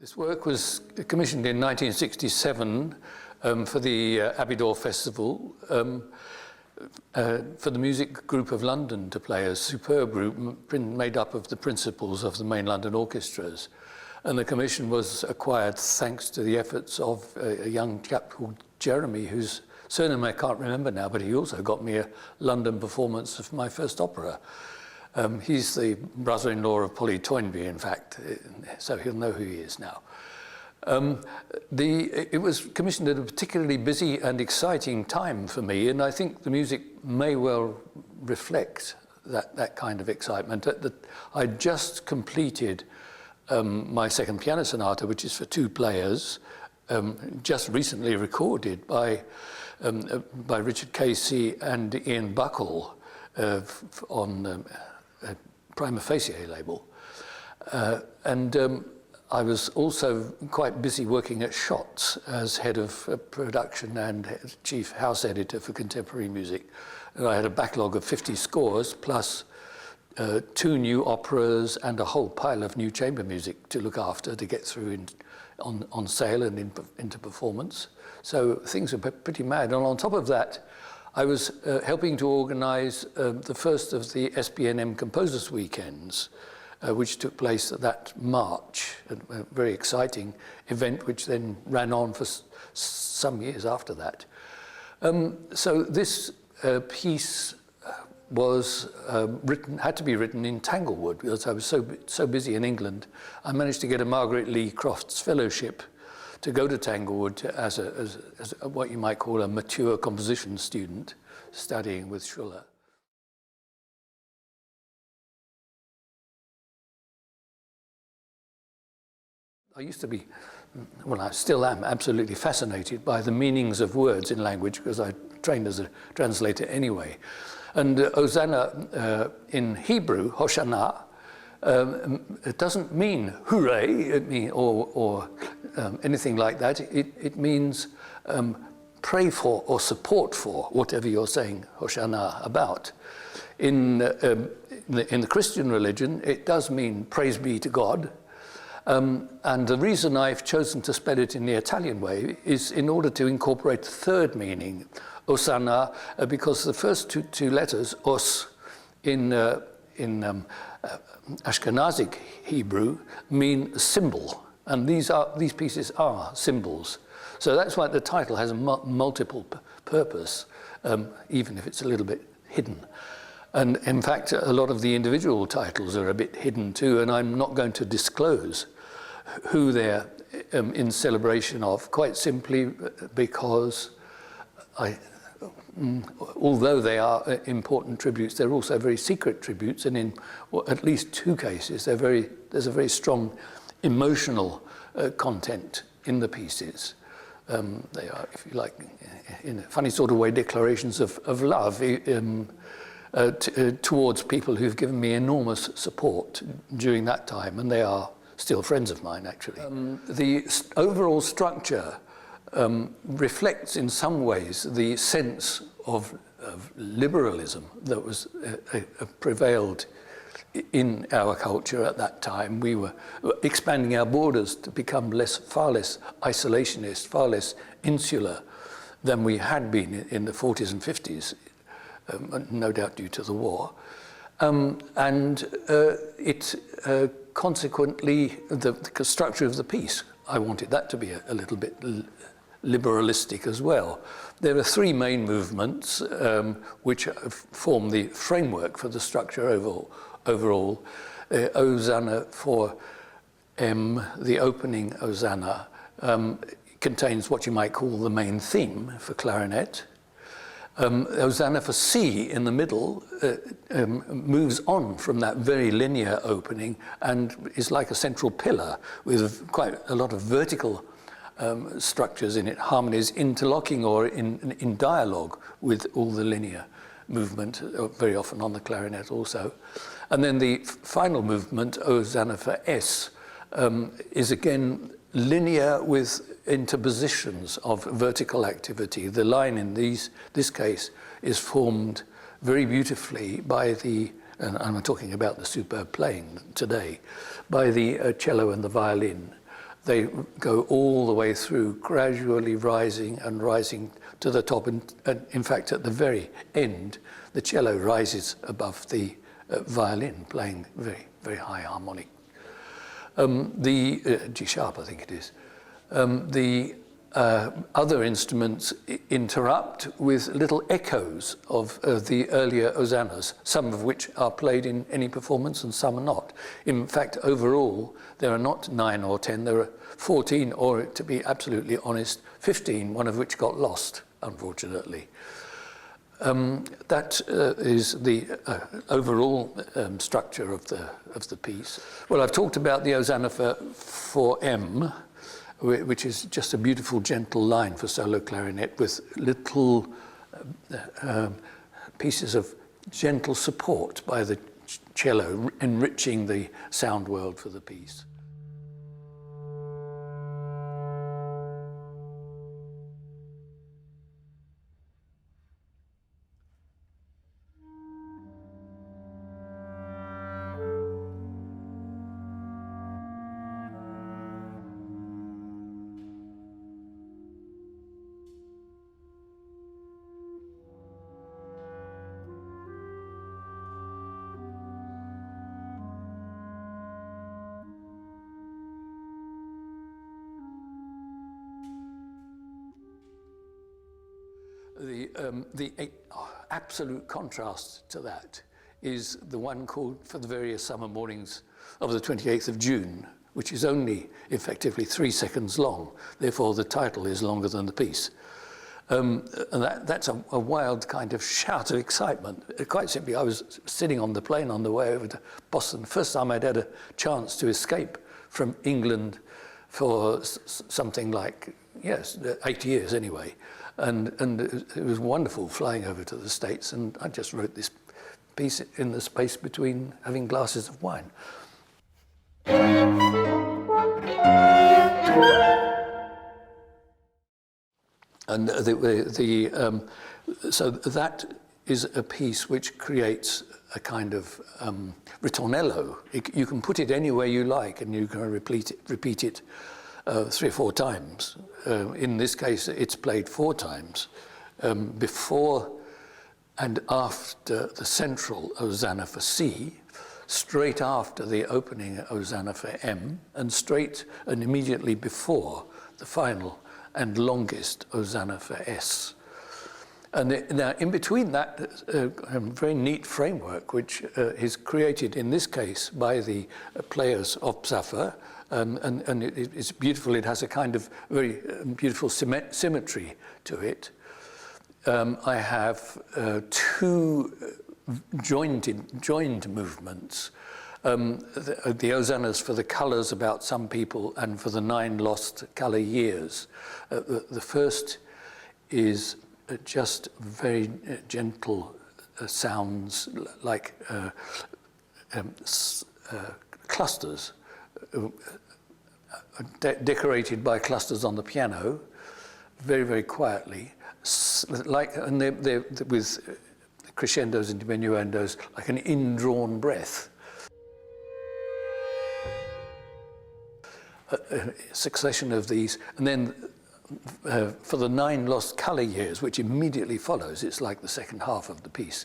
This work was commissioned in 1967 for the Abbey Festival for the Music Group of London to play, a superb group made up of the principals of the main London orchestras. And the commission was acquired thanks to the efforts of a young chap called Jeremy, whose surname I can't remember now, but he also got me a London performance of my first opera. He's the brother-in-law of Polly Toynbee, in fact, so he'll know who he is now. It was commissioned at a particularly busy and exciting time for me, and I think the music may well reflect that kind of excitement. I just completed my second piano sonata, which is for two players, just recently recorded by Richard Casey and Ian Buckle on a Prima Facie label. I was also quite busy working at Shots as head of production and chief house editor for contemporary music. And I had a backlog of 50 scores, plus 2 new operas and a whole pile of new chamber music to look after to get through on sale and into performance. So things were pretty mad. And on top of that, I was helping to organize the first of the SPNM Composers Weekends, which took place that March, a very exciting event which then ran on for some years after that. So this piece was had to be written in Tanglewood because I was so busy in England. I managed to get a Margaret Lee Crofts Fellowship to go to Tanglewood as what you might call a mature composition student studying with Schuller. I used to be, well, I still am absolutely fascinated by the meanings of words in language because I trained as a translator anyway. And Hosanna in Hebrew, Hoshana, it doesn't mean hooray or anything like that. It means pray for or support for whatever you're saying Hoshana about. In the Christian religion, it does mean praise be to God. And the reason I've chosen to spell it in the Italian way is in order to incorporate the third meaning, Osanna, because the first two letters, os, in Ashkenazic Hebrew, mean symbol, and these pieces are symbols. So that's why the title has a multiple purpose, even if it's a little bit hidden. And in fact, a lot of the individual titles are a bit hidden too, and I'm not going to disclose who they're in celebration of, quite simply because although they are important tributes, they're also very secret tributes, and in at least 2 cases, there's a very strong emotional content in the pieces. They are, if you like, in a funny sort of way, declarations of love towards people who've given me enormous support during that time, and they are still friends of mine, actually. The overall structure reflects in some ways the sense of liberalism that was prevailed in our culture at that time. We were expanding our borders to become far less isolationist, far less insular than we had been in the 40s and 50s, no doubt due to the war. Consequently, the structure of the piece, I wanted that to be a little bit liberalistic as well. There are 3 main movements which form the framework for the structure overall. Hosanna for M, the opening Hosanna, contains what you might call the main theme for clarinet. Hosanna for C in the middle moves on from that very linear opening and is like a central pillar with quite a lot of vertical structures in it, harmonies interlocking or in dialogue with all the linear movement, very often on the clarinet also. And then the final movement, Hosanna for S, is again linear with interpositions of vertical activity. The line in this case is formed very beautifully by and I'm talking about the superb playing today, by the cello and the violin. they go all the way through, gradually rising and rising to the top. And in fact, at the very end, the cello rises above the violin, playing very, very high harmonic. The G sharp, I think it is. The other instruments interrupt with little echoes of the earlier Osannas, some of which are played in any performance and some are not. In fact, overall, there are not 9 or 10, there are 14, or to be absolutely honest, 15, one of which got lost, unfortunately. That is the overall structure of the piece. Well, I've talked about the Osanna for M, which is just a beautiful, gentle line for solo clarinet with little pieces of gentle support by the cello, enriching the sound world for the piece. The absolute contrast to that is the one called For the Various Summer Mornings of the 28th of June, which is only effectively 3 seconds long. Therefore, the title is longer than the piece. And that's a wild kind of shout of excitement. Quite simply, I was sitting on the plane on the way over to Boston. First time I'd had a chance to escape from England for something like, yes, 8 years anyway. And it was wonderful flying over to the States, and I just wrote this piece in the space between having glasses of wine. And so that is a piece which creates a kind of ritornello. You can put it anywhere you like, and you can repeat it 3 or 4 times. In this case, it's played 4 times, before and after the central Osanna for C, straight after the opening Osanna for M, and straight and immediately before the final and longest Osanna for S. And now, in between that, very neat framework, which is created in this case by the players of Psafa, and it's beautiful. It has a kind of very beautiful symmetry to it. I have 2 joined movements. The Osannas for the colours about some people and for the 9 lost colour years. The first is just very gentle sounds like clusters, decorated by clusters on the piano, very, very quietly, and they're with crescendos and diminuendos, like an indrawn breath. A succession of these, and then for the 9 lost colour years, which immediately follows, it's like the second half of the piece,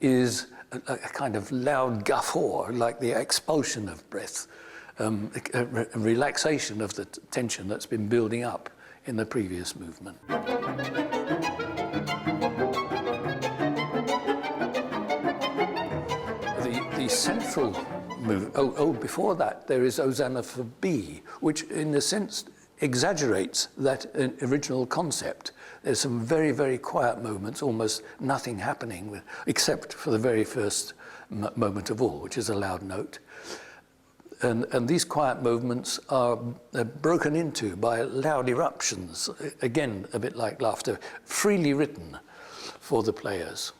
is a kind of loud guffaw, like the expulsion of breath, a relaxation of the tension that's been building up in the previous movement. The central movement, before that, there is Osanna for B, which in a sense exaggerates that original concept. There's some very, very quiet moments, almost nothing happening, except for the very first moment of all, which is a loud note. And these quiet movements are broken into by loud eruptions, again, a bit like laughter, freely written for the players.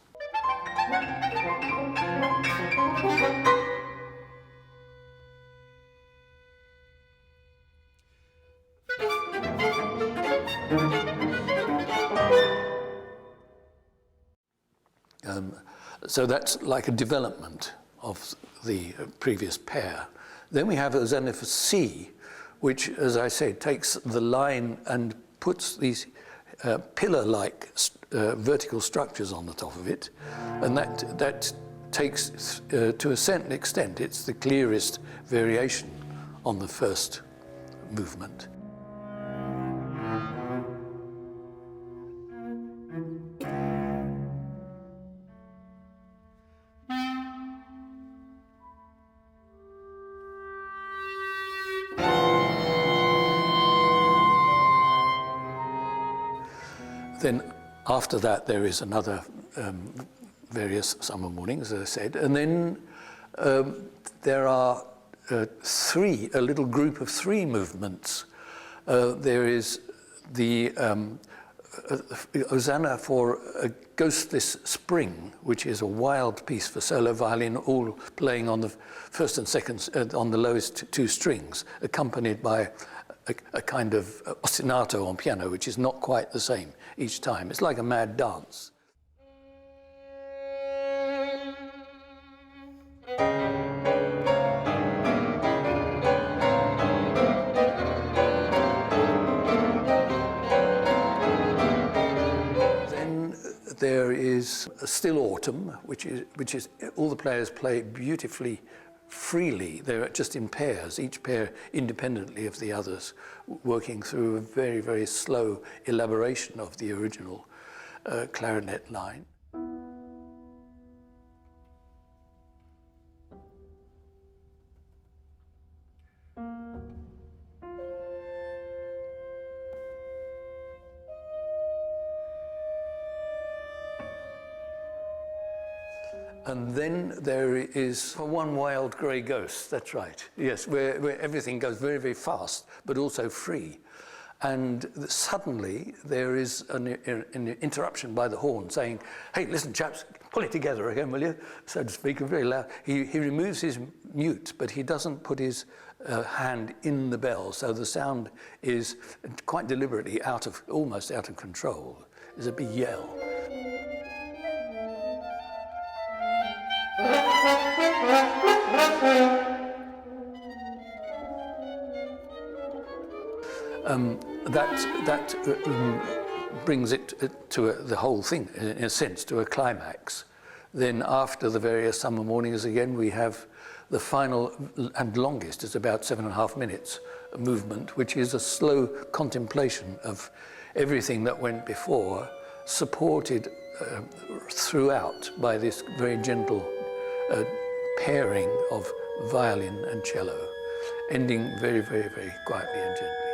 So that's like a development of the previous pair. Then we have Osanna for C, which, as I said, takes the line and puts these pillar-like vertical structures on the top of it, and that takes, to a certain extent, it's the clearest variation on the first movement. Then after that there is another various summer mornings, as I said, and then there are a little group of three movements. There is the Osanna for a Ghostless Spring, which is a wild piece for solo violin, all playing on the first and second, on the lowest two strings, accompanied by a kind of ostinato on piano, which is not quite the same each time. It's like a mad dance. Then there is Still Autumn, which is all the players play beautifully freely. They're just in pairs, each pair independently of the others, working through a very, very slow elaboration of the original clarinet line. And then there is One Wild Grey Ghost, that's right, yes, where everything goes very, very fast, but also free. And suddenly there is an interruption by the horn saying, hey, listen, chaps, pull it together again, will you? So to speak, very loud. He removes his mute, but he doesn't put his hand in the bell, so the sound is quite deliberately almost out of control. There's a big yell. That brings it to the whole thing, in a sense, to a climax. Then after the various summer mornings again, we have the final and longest, it's about 7.5 minutes, movement, which is a slow contemplation of everything that went before, supported throughout by this very gentle pairing of violin and cello, ending very, very, very quietly and gently.